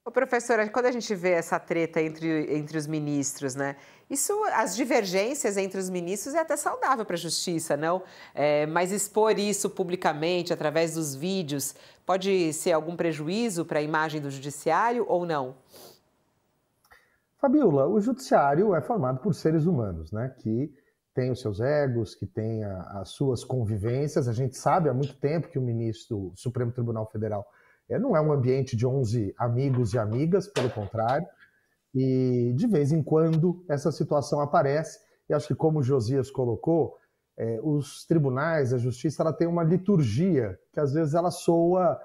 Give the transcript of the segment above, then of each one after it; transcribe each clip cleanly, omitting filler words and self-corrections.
Ô, professora, quando a gente vê essa treta entre os ministros, né? As divergências entre os ministros é até saudável para a justiça, não? Mas expor isso publicamente, através dos vídeos, pode ser algum prejuízo para a imagem do judiciário ou não? Fabiola, o judiciário é formado por seres humanos, né? Que têm os seus egos, que têm as suas convivências. A gente sabe há muito tempo que o ministro do Supremo Tribunal Federal não é um ambiente de 11 amigos e amigas, pelo contrário. E de vez em quando essa situação aparece. E acho que, como o Josias colocou, os tribunais, a justiça, ela tem uma liturgia que às vezes ela soa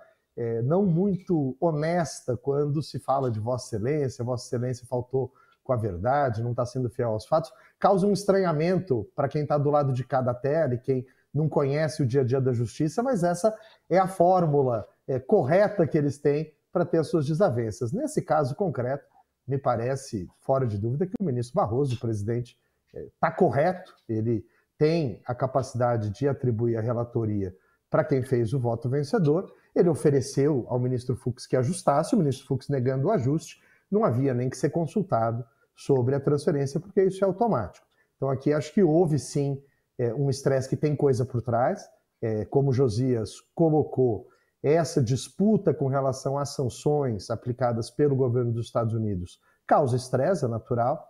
não muito honesta quando se fala de Vossa Excelência faltou com a verdade, não está sendo fiel aos fatos, causa um estranhamento para quem está do lado de cada tela e quem não conhece o dia a dia da justiça, mas essa é a fórmula correta que eles têm para ter as suas desavenças. Nesse caso concreto, me parece, fora de dúvida, que o ministro Barroso, o presidente, está correto, ele tem a capacidade de atribuir a relatoria para quem fez o voto vencedor. Ele ofereceu ao ministro Fux que ajustasse, o ministro Fux negando o ajuste, não havia nem que ser consultado sobre a transferência, porque isso é automático. Então aqui acho que houve sim um estresse que tem coisa por trás, como o Josias colocou, essa disputa com relação às sanções aplicadas pelo governo dos Estados Unidos causa estresse, é natural,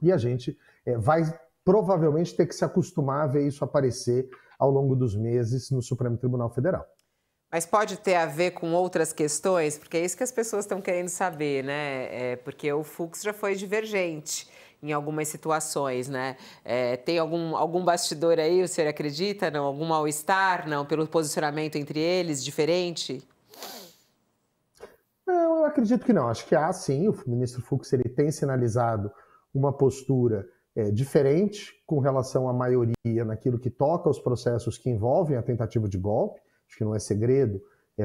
e a gente vai provavelmente ter que se acostumar a ver isso aparecer ao longo dos meses no Supremo Tribunal Federal. Mas pode ter a ver com outras questões? Porque é isso que as pessoas estão querendo saber, né? Porque o Fux já foi divergente em algumas situações, né? Tem algum bastidor aí, o senhor acredita? Não? Algum mal-estar, não? Pelo posicionamento entre eles, diferente? Não, eu acredito que não. Acho que há sim, o ministro Fux ele tem sinalizado uma postura diferente com relação à maioria naquilo que toca aos processos que envolvem a tentativa de golpe. Acho que não é segredo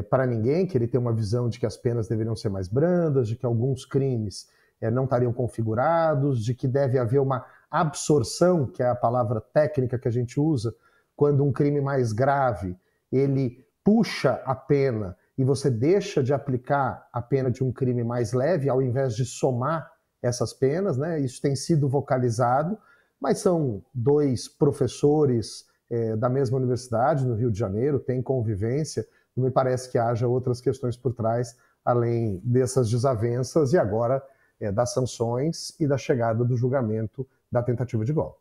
para ninguém que ele tem uma visão de que as penas deveriam ser mais brandas, de que alguns crimes não estariam configurados, de que deve haver uma absorção, que é a palavra técnica que a gente usa, quando um crime mais grave, ele puxa a pena e você deixa de aplicar a pena de um crime mais leve, ao invés de somar essas penas, né? Isso tem sido vocalizado, mas são dois professores da mesma universidade, no Rio de Janeiro, tem convivência, não me parece que haja outras questões por trás, além dessas desavenças e agora das sanções e da chegada do julgamento da tentativa de golpe.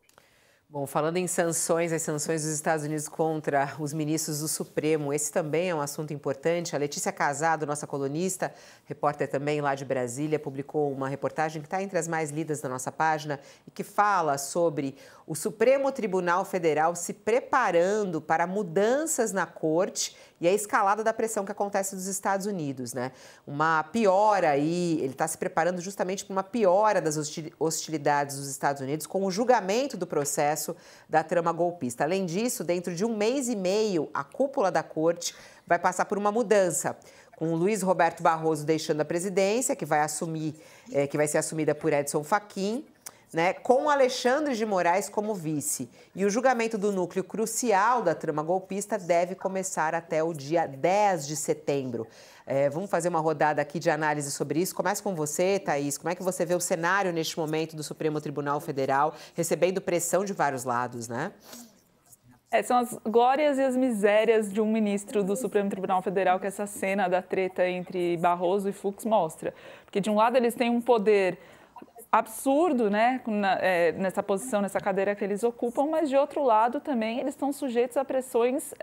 Bom, falando em sanções, as sanções dos Estados Unidos contra os ministros do Supremo, esse também é um assunto importante. A Letícia Casado, nossa colunista, repórter também lá de Brasília, publicou uma reportagem que está entre as mais lidas da nossa página e que fala sobre o Supremo Tribunal Federal se preparando para mudanças na corte e a escalada da pressão que acontece nos Estados Unidos, né? Uma piora aí, ele está se preparando justamente para uma piora das hostilidades dos Estados Unidos com o julgamento do processo da trama golpista. Além disso, dentro de 1 mês e meio, a cúpula da corte vai passar por uma mudança, com o Luiz Roberto Barroso deixando a presidência, que vai ser assumida por Edson Fachin, né, com Alexandre de Moraes como vice. E o julgamento do núcleo crucial da trama golpista deve começar até o dia 10 de setembro. Vamos fazer uma rodada aqui de análise sobre isso. Começa com você, Thaís. Como é que você vê o cenário neste momento do Supremo Tribunal Federal, recebendo pressão de vários lados, né? São as glórias e as misérias de um ministro do Supremo Tribunal Federal que essa cena da treta entre Barroso e Fux mostra. Porque, de um lado, eles têm um poder absurdo, né, nessa posição, nessa cadeira que eles ocupam, mas de outro lado também eles estão sujeitos a pressões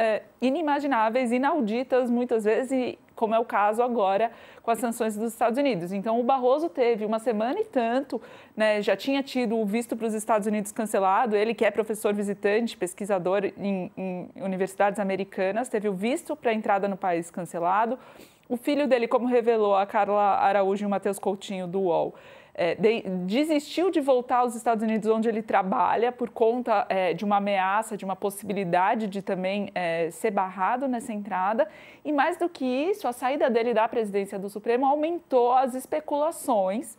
inimagináveis, inauditas muitas vezes, e como é o caso agora com as sanções dos Estados Unidos. Então o Barroso teve uma semana e tanto, né, já tinha tido o visto para os Estados Unidos cancelado, ele que é professor visitante, pesquisador em universidades americanas, teve o visto para a entrada no país cancelado. O filho dele, como revelou a Carla Araújo e o Matheus Coutinho do UOL, desistiu de voltar aos Estados Unidos, onde ele trabalha, por conta de uma ameaça, de uma possibilidade de também ser barrado nessa entrada. E mais do que isso, a saída dele da presidência do Supremo aumentou as especulações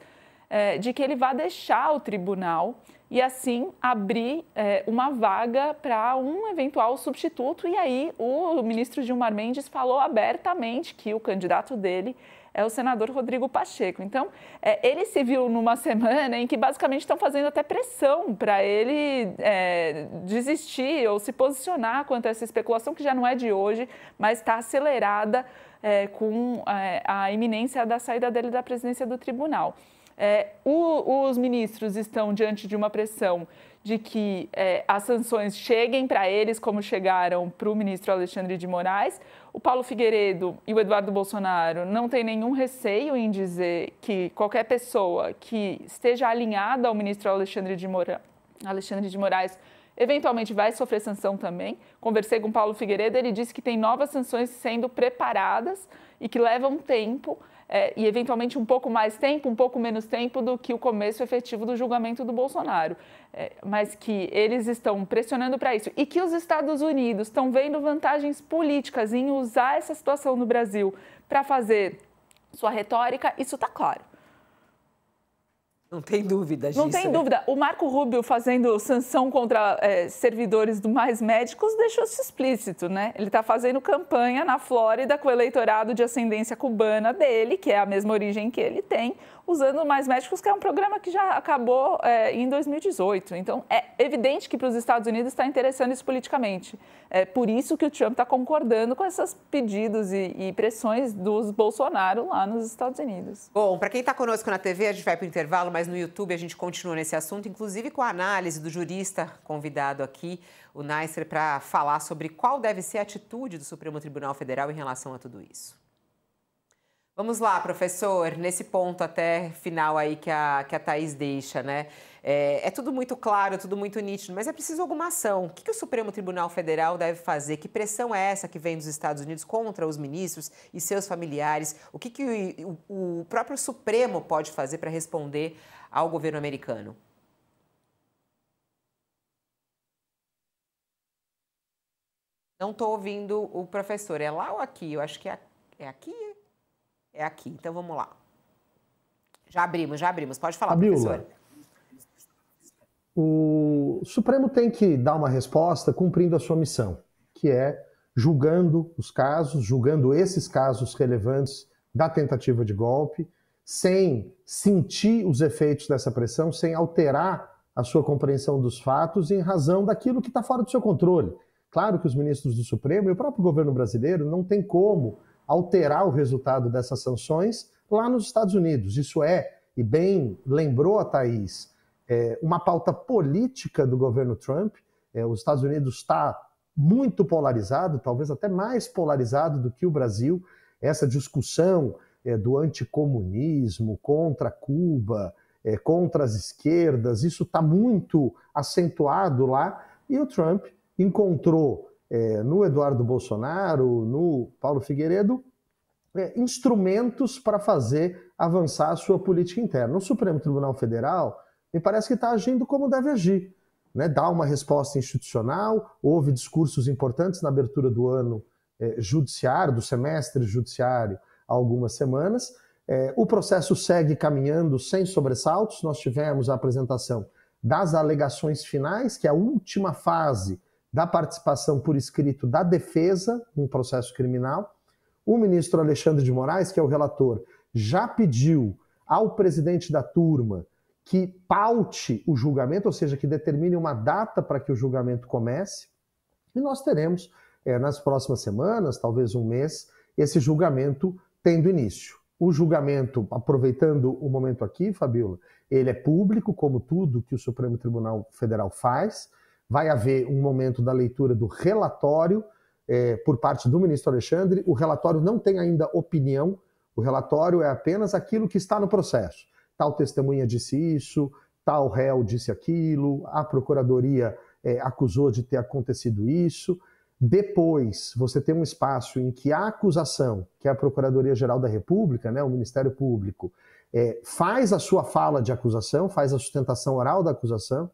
de que ele vai deixar o tribunal e, assim, abrir uma vaga para um eventual substituto. E aí o ministro Gilmar Mendes falou abertamente que o candidato dele é o senador Rodrigo Pacheco. Então, ele se viu numa semana em que basicamente estão fazendo até pressão para ele desistir ou se posicionar quanto a essa especulação, que já não é de hoje, mas está acelerada com a iminência da saída dele da presidência do tribunal. Os ministros estão diante de uma pressão de que as sanções cheguem para eles como chegaram para o ministro Alexandre de Moraes. O Paulo Figueiredo e o Eduardo Bolsonaro não têm nenhum receio em dizer que qualquer pessoa que esteja alinhada ao ministro Alexandre de Moraes eventualmente vai sofrer sanção também. Conversei com o Paulo Figueiredo, ele disse que tem novas sanções sendo preparadas e que levam tempo, e eventualmente um pouco mais tempo, um pouco menos tempo do que o começo efetivo do julgamento do Bolsonaro. Mas que eles estão pressionando para isso e que os Estados Unidos estão vendo vantagens políticas em usar essa situação no Brasil para fazer sua retórica, isso está claro. Não tem dúvida disso. Não tem dúvida. O Marco Rubio fazendo sanção contra servidores do Mais Médicos deixou isso explícito, né? Ele está fazendo campanha na Flórida com o eleitorado de ascendência cubana dele, que é a mesma origem que ele tem, usando o Mais Médicos, que é um programa que já acabou em 2018. Então, é evidente que para os Estados Unidos está interessando isso politicamente. É por isso que o Trump está concordando com esses pedidos e pressões dos Bolsonaro lá nos Estados Unidos. Bom, para quem está conosco na TV, a gente vai para o intervalo, mas no YouTube a gente continua nesse assunto, inclusive com a análise do jurista convidado aqui, o Neisser, para falar sobre qual deve ser a atitude do Supremo Tribunal Federal em relação a tudo isso. Vamos lá, professor, nesse ponto até final aí que a Thaís deixa, né? É tudo muito claro, tudo muito nítido, mas é preciso alguma ação. O que o Supremo Tribunal Federal deve fazer? Que pressão é essa que vem dos Estados Unidos contra os ministros e seus familiares? O que o próprio Supremo pode fazer para responder ao governo americano? Não estou ouvindo o professor. É lá ou aqui? Eu acho que é aqui. É aqui, então vamos lá. Já abrimos. Pode falar, professor. O Supremo tem que dar uma resposta cumprindo a sua missão, que é julgando os casos, julgando esses casos relevantes da tentativa de golpe, sem sentir os efeitos dessa pressão, sem alterar a sua compreensão dos fatos em razão daquilo que está fora do seu controle. Claro que os ministros do Supremo e o próprio governo brasileiro não tem como alterar o resultado dessas sanções lá nos Estados Unidos. Isso e bem lembrou a Thaís, uma pauta política do governo Trump. Os Estados Unidos está muito polarizado, talvez até mais polarizado do que o Brasil. Essa discussão do anticomunismo contra Cuba, contra as esquerdas, isso está muito acentuado lá. E o Trump encontrou no Eduardo Bolsonaro, no Paulo Figueiredo, instrumentos para fazer avançar a sua política interna. O Supremo Tribunal Federal me parece que está agindo como deve agir, né? Dá uma resposta institucional, houve discursos importantes na abertura do ano judiciário, do semestre judiciário, há algumas semanas. O processo segue caminhando sem sobressaltos. Nós tivemos a apresentação das alegações finais, que é a última fase da participação por escrito da defesa no processo criminal. O ministro Alexandre de Moraes, que é o relator, já pediu ao presidente da turma que paute o julgamento, ou seja, que determine uma data para que o julgamento comece. E nós teremos, nas próximas semanas, talvez um mês, esse julgamento tendo início. O julgamento, aproveitando o momento aqui, Fabíola, ele é público, como tudo que o Supremo Tribunal Federal faz. Vai haver um momento da leitura do relatório por parte do ministro Alexandre. O relatório não tem ainda opinião, o relatório é apenas aquilo que está no processo. Tal testemunha disse isso, tal réu disse aquilo, a procuradoria acusou de ter acontecido isso. Depois, você tem um espaço em que a acusação, que é a Procuradoria-Geral da República, né, o Ministério Público, faz a sua fala de acusação, faz a sustentação oral da acusação.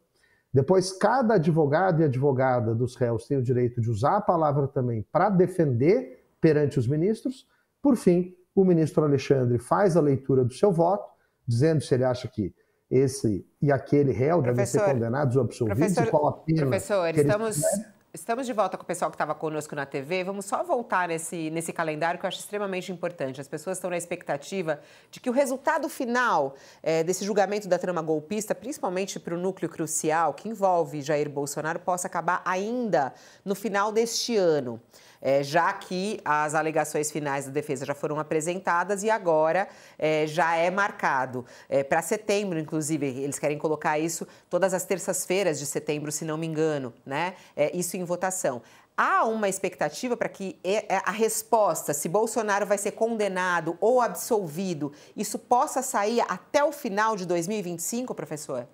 Depois, cada advogado e advogada dos réus tem o direito de usar a palavra também para defender perante os ministros. Por fim, o ministro Alexandre faz a leitura do seu voto, dizendo se ele acha que esse e aquele réu devem ser condenados ou absolvidos e qual a pena. Professor, Estamos de volta com o pessoal que estava conosco na TV. Vamos só voltar nesse calendário que eu acho extremamente importante. As pessoas estão na expectativa de que o resultado final desse julgamento da trama golpista, principalmente para o núcleo crucial que envolve Jair Bolsonaro, possa acabar ainda no final deste ano. Já que as alegações finais da defesa já foram apresentadas e agora já é marcado para setembro, inclusive. Eles querem colocar isso todas as terças-feiras de setembro, se não me engano, né? Isso em votação. Há uma expectativa para que a resposta, se Bolsonaro vai ser condenado ou absolvido, isso possa sair até o final de 2025, professor?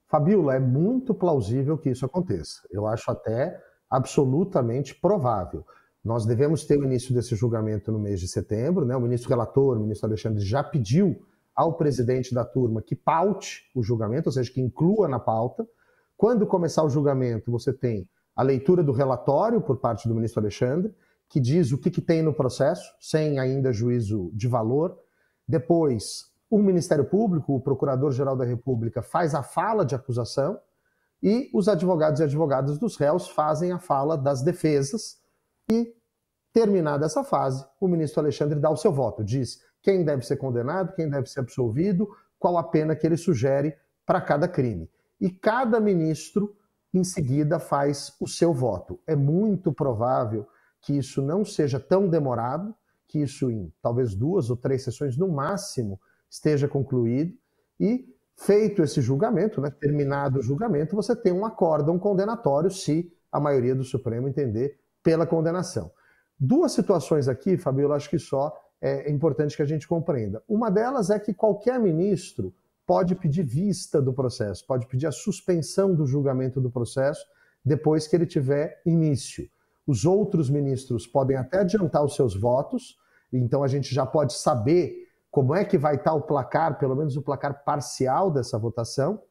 Fabíola, é muito plausível que isso aconteça. Eu acho até absolutamente provável. Nós devemos ter o início desse julgamento no mês de setembro, né? O ministro relator, o ministro Alexandre, já pediu ao presidente da turma que paute o julgamento, ou seja, que inclua na pauta. Quando começar o julgamento, você tem a leitura do relatório por parte do ministro Alexandre, que diz o que tem no processo, sem ainda juízo de valor. Depois, o Ministério Público, o Procurador-Geral da República, faz a fala de acusação, e os advogados e advogadas dos réus fazem a fala das defesas e, terminada essa fase, o ministro Alexandre dá o seu voto, diz quem deve ser condenado, quem deve ser absolvido, qual a pena que ele sugere para cada crime. E cada ministro, em seguida, faz o seu voto. É muito provável que isso não seja tão demorado, que isso em talvez 2 ou 3 sessões no máximo esteja concluído e feito esse julgamento, né, terminado o julgamento, você tem um acórdão condenatório se a maioria do Supremo entender pela condenação. 2 situações aqui, Fabíola, acho que só é importante que a gente compreenda. Uma delas é que qualquer ministro pode pedir vista do processo, pode pedir a suspensão do julgamento do processo depois que ele tiver início. Os outros ministros podem até adiantar os seus votos, então a gente já pode saber como é que vai estar o placar, pelo menos o placar parcial dessa votação.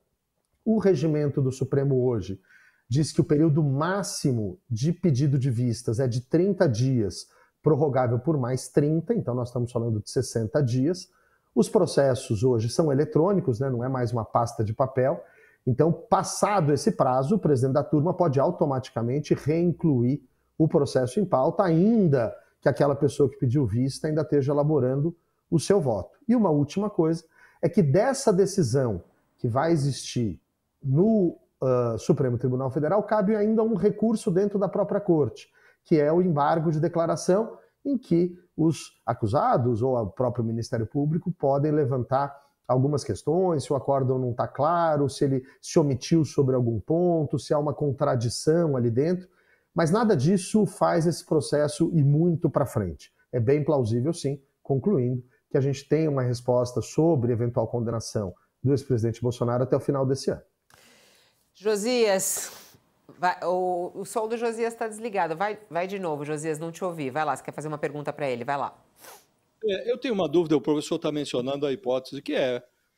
O regimento do Supremo hoje diz que o período máximo de pedido de vistas é de 30 dias, prorrogável por mais 30, então nós estamos falando de 60 dias. Os processos hoje são eletrônicos, né? Não é mais uma pasta de papel. Então, passado esse prazo, o presidente da turma pode automaticamente reincluir o processo em pauta, ainda que aquela pessoa que pediu vista ainda esteja elaborando o seu voto. E uma última coisa é que dessa decisão que vai existir no Supremo Tribunal Federal, cabe ainda um recurso dentro da própria corte, que é o embargo de declaração, em que os acusados ou o próprio Ministério Público podem levantar algumas questões, se o acórdão não está claro, se ele se omitiu sobre algum ponto, se há uma contradição ali dentro, mas nada disso faz esse processo ir muito para frente. É bem plausível, sim, concluindo, que a gente tenha uma resposta sobre eventual condenação do ex-presidente Bolsonaro até o final desse ano. Josias, o som do Josias está desligado. Vai de novo, Josias, não te ouvi. Vai lá, você quer fazer uma pergunta para ele, vai lá. Eu tenho uma dúvida, o professor está mencionando a hipótese que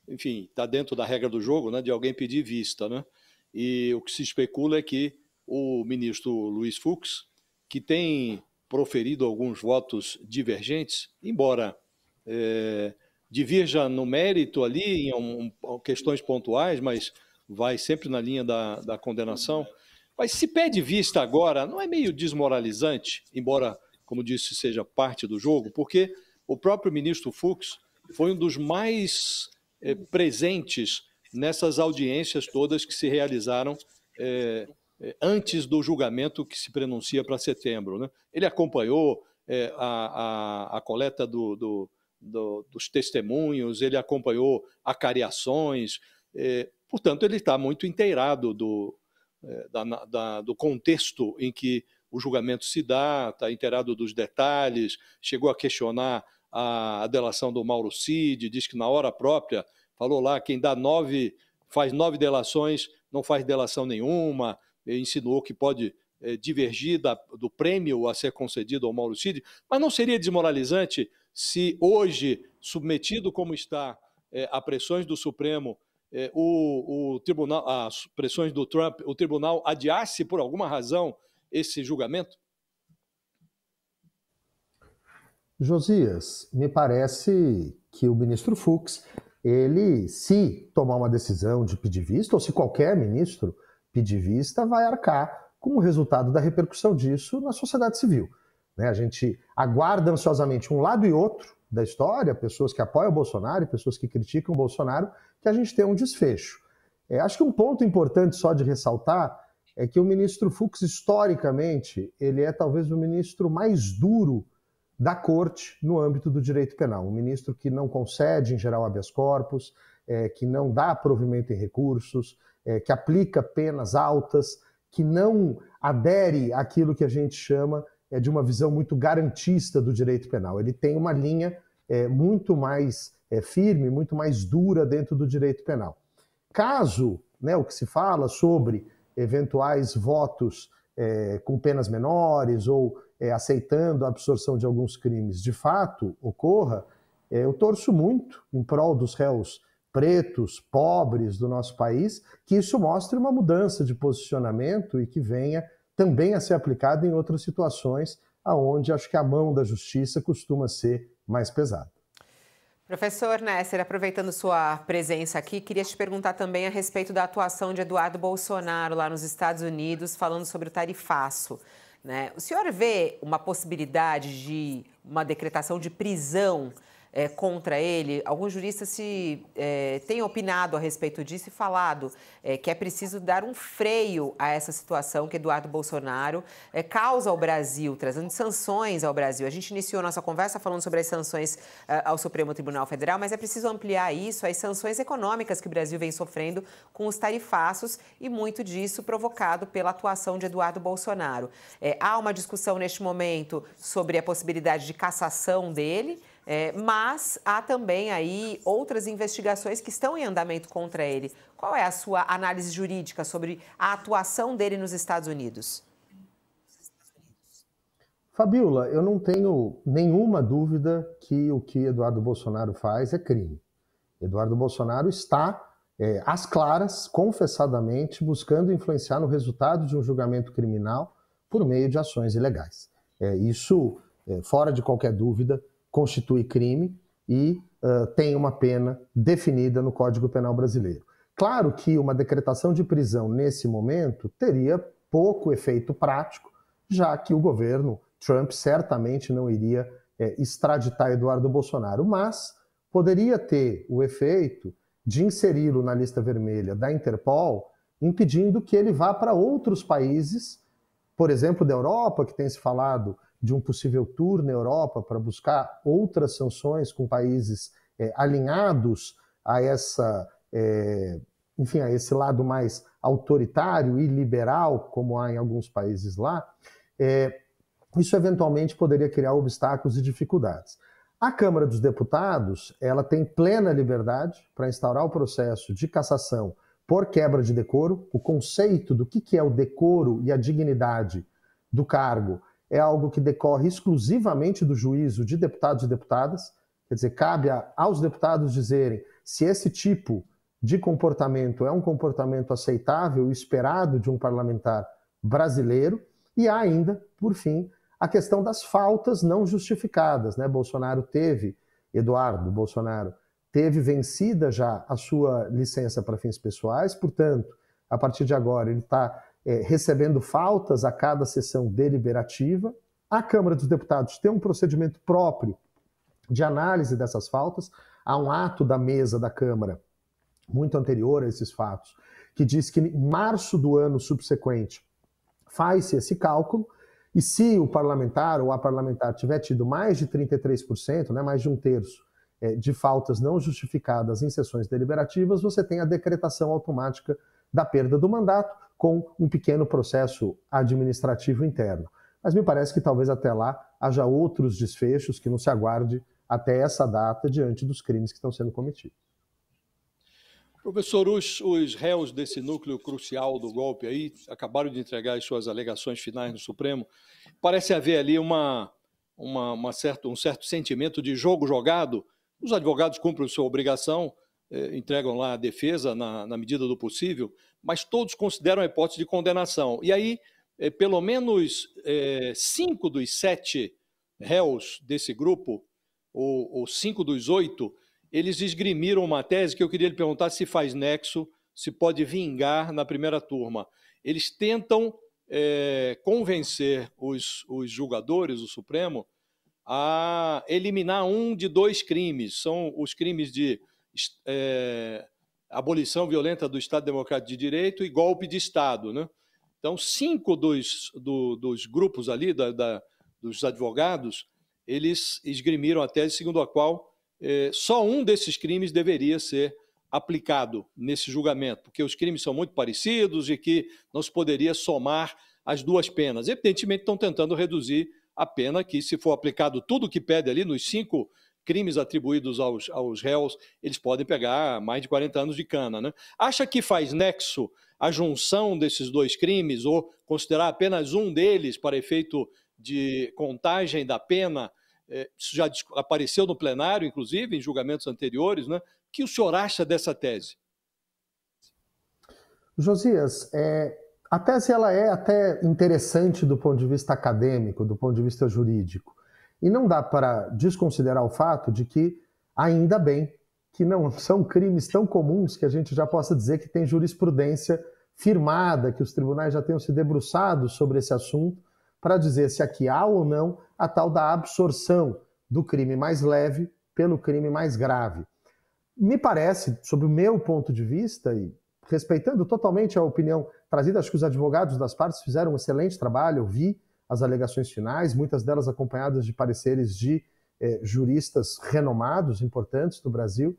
enfim, está dentro da regra do jogo, né, de alguém pedir vista, né? E o que se especula é que o ministro Luiz Fux, que tem proferido alguns votos divergentes, embora divirja no mérito ali, em questões pontuais, mas vai sempre na linha da condenação. Mas se pede vista agora, não é meio desmoralizante, embora, como disse, seja parte do jogo, porque o próprio ministro Fux foi um dos mais presentes nessas audiências todas que se realizaram antes do julgamento que se prenuncia para setembro, né? Ele acompanhou a coleta dos testemunhos, ele acompanhou acariações, portanto, ele está muito inteirado do contexto em que o julgamento se dá, está inteirado dos detalhes, chegou a questionar a delação do Mauro Cid, diz que na hora própria, falou lá, quem faz 9 delações, não faz delação nenhuma, insinuou que pode divergir do prêmio a ser concedido ao Mauro Cid, mas não seria desmoralizante se hoje, submetido como está a pressões do Supremo, o tribunal, as pressões do Trump, o tribunal adiasse por alguma razão esse julgamento? Josias, me parece que o ministro Fux, ele, se tomar uma decisão de pedir vista, ou se qualquer ministro pedir vista vai arcar com o resultado da repercussão disso na sociedade civil. A gente aguarda ansiosamente um lado e outro da história, pessoas que apoiam o Bolsonaro e pessoas que criticam o Bolsonaro, que a gente tenha um desfecho. Acho que um ponto importante só de ressaltar é que o ministro Fux, historicamente, ele é talvez o ministro mais duro da corte no âmbito do direito penal. Um ministro que não concede, em geral, habeas corpus, que não dá provimento em recursos, que aplica penas altas, que não adere àquilo que a gente chama de uma visão muito garantista do direito penal. Ele tem uma linha muito mais firme, muito mais dura dentro do direito penal. Caso, o que se fala sobre eventuais votos com penas menores ou aceitando a absorção de alguns crimes, de fato ocorra, eu torço muito em prol dos réus pretos, pobres do nosso país, que isso mostre uma mudança de posicionamento e que venha também a ser aplicado em outras situações onde acho que a mão da justiça costuma ser mais pesada. Professor Nasser, aproveitando sua presença aqui, queria te perguntar também a respeito da atuação de Eduardo Bolsonaro lá nos Estados Unidos, falando sobre o tarifaço, né? O senhor vê uma possibilidade de uma decretação de prisão contra ele? Alguns juristas têm opinado a respeito disso e falado que é preciso dar um freio a essa situação que Eduardo Bolsonaro causa ao Brasil, trazendo sanções ao Brasil. A gente iniciou nossa conversa falando sobre as sanções ao Supremo Tribunal Federal, mas é preciso ampliar isso às sanções econômicas que o Brasil vem sofrendo com os tarifaços e muito disso provocado pela atuação de Eduardo Bolsonaro. Há uma discussão neste momento sobre a possibilidade de cassação dele, mas há também aí outras investigações que estão em andamento contra ele. Qual é a sua análise jurídica sobre a atuação dele nos Estados Unidos? Fabiola, eu não tenho nenhuma dúvida que o que Eduardo Bolsonaro faz é crime. Eduardo Bolsonaro está, às claras, confessadamente, buscando influenciar no resultado de um julgamento criminal por meio de ações ilegais. Isso, fora de qualquer dúvida, constitui crime e tem uma pena definida no Código Penal brasileiro. Claro que uma decretação de prisão nesse momento teria pouco efeito prático, já que o governo Trump certamente não iria extraditar Eduardo Bolsonaro, mas poderia ter o efeito de inseri-lo na lista vermelha da Interpol, impedindo que ele vá para outros países, por exemplo, da Europa, que tem se falado de um possível tour na Europa para buscar outras sanções com países alinhados a a esse lado mais autoritário e liberal, como há em alguns países lá, isso eventualmente poderia criar obstáculos e dificuldades. A Câmara dos Deputados, ela tem plena liberdade para instaurar o processo de cassação por quebra de decoro. O conceito do que é o decoro e a dignidade do cargo é algo que decorre exclusivamente do juízo de deputados e deputadas. Quer dizer, cabe aos deputados dizerem se esse tipo de comportamento é um comportamento aceitável e esperado de um parlamentar brasileiro. E há ainda, por fim, a questão das faltas não justificadas, né? Eduardo Bolsonaro teve vencida já a sua licença para fins pessoais, portanto, a partir de agora ele está recebendo faltas a cada sessão deliberativa. A Câmara dos Deputados tem um procedimento próprio de análise dessas faltas. Há um ato da mesa da Câmara, muito anterior a esses fatos, que diz que em março do ano subsequente faz-se esse cálculo, e se o parlamentar ou a parlamentar tiver tido mais de 33%, né, mais de um terço, de faltas não justificadas em sessões deliberativas, você tem a decretação automática da perda do mandato, com um pequeno processo administrativo interno. Mas me parece que talvez até lá haja outros desfechos que não se aguarde até essa data diante dos crimes que estão sendo cometidos. Professor, os réus desse núcleo crucial do golpe aí acabaram de entregar as suas alegações finais no Supremo. Parece haver ali um certo sentimento de jogo jogado. Os advogados cumprem sua obrigação, entregam lá a defesa na medida do possível, mas todos consideram a hipótese de condenação. E aí, pelo menos 5 dos 7 réus desse grupo, ou 5 dos 8, eles esgrimiram uma tese que eu queria lhe perguntar se faz nexo, se pode vingar na primeira turma. eles tentam convencer os julgadores, o Supremo, a eliminar um de 2 crimes. São os crimes de abolição violenta do Estado Democrático de Direito e golpe de Estado, né? Então, 5 dos grupos ali, dos advogados, eles esgrimiram a tese segundo a qual só um desses crimes deveria ser aplicado nesse julgamento, porque os crimes são muito parecidos e que não se poderia somar as 2 penas. Evidentemente, estão tentando reduzir a pena, que se for aplicado tudo o que pede ali nos 5 crimes atribuídos aos réus, eles podem pegar mais de 40 anos de cana, né? Acha que faz nexo a junção desses 2 crimes ou considerar apenas um deles para efeito de contagem da pena? Isso já apareceu no plenário, inclusive, em julgamentos anteriores, né? O que o senhor acha dessa tese? Josias, a tese ela é até interessante do ponto de vista acadêmico, do ponto de vista jurídico. E não dá para desconsiderar o fato de que, ainda bem, que não são crimes tão comuns que a gente já possa dizer que tem jurisprudência firmada, que os tribunais já tenham se debruçado sobre esse assunto, para dizer se aqui há ou não a tal da absorção do crime mais leve pelo crime mais grave. Me parece, sob o meu ponto de vista, e respeitando totalmente a opinião trazida, acho que os advogados das partes fizeram um excelente trabalho, eu vi as alegações finais, muitas delas acompanhadas de pareceres de juristas renomados, importantes do Brasil,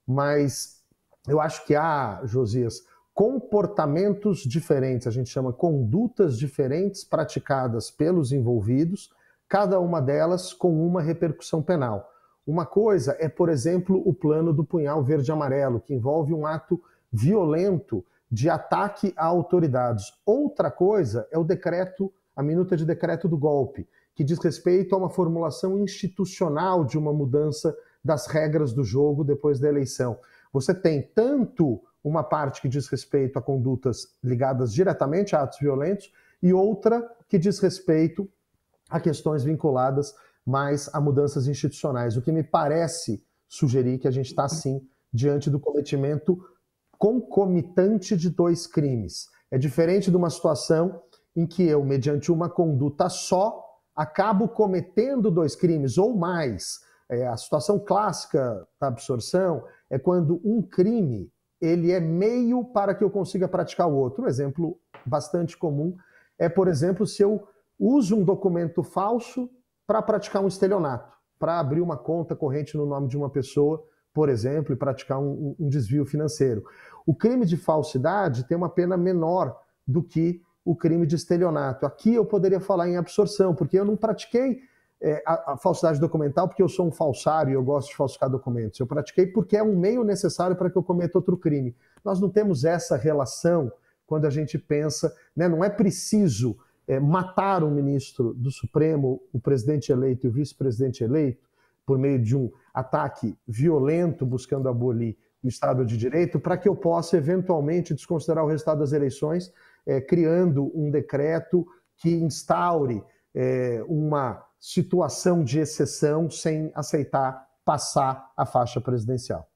mas eu acho que há, Josias, comportamentos diferentes, a gente chama condutas diferentes praticadas pelos envolvidos, cada uma delas com uma repercussão penal. Uma coisa é, por exemplo, o plano do punhal verde-amarelo, que envolve um ato violento de ataque a autoridades. Outra coisa é o decreto, a minuta de decreto do golpe, que diz respeito a uma formulação institucional de uma mudança das regras do jogo depois da eleição. Você tem tanto uma parte que diz respeito a condutas ligadas diretamente a atos violentos e outra que diz respeito a questões vinculadas mais a mudanças institucionais, o que me parece sugerir que a gente está, sim, diante do cometimento concomitante de 2 crimes. É diferente de uma situação em que eu, mediante uma conduta só, acabo cometendo 2 crimes ou mais. A situação clássica da absorção é quando um crime ele é meio para que eu consiga praticar o outro. Um exemplo bastante comum é, por exemplo, se eu uso um documento falso para praticar um estelionato, para abrir uma conta corrente no nome de uma pessoa, por exemplo, e praticar um desvio financeiro. O crime de falsidade tem uma pena menor do que o crime de estelionato. Aqui eu poderia falar em absorção, porque eu não pratiquei a falsidade documental porque eu sou um falsário e eu gosto de falsificar documentos. Eu pratiquei porque é um meio necessário para que eu cometa outro crime. Nós não temos essa relação quando a gente pensa, né, não é preciso matar um ministro do Supremo, o presidente eleito e o vice-presidente eleito, por meio de um ataque violento buscando abolir o Estado de Direito, para que eu possa eventualmente desconsiderar o resultado das eleições, criando um decreto que instaure uma situação de exceção sem aceitar passar a faixa presidencial.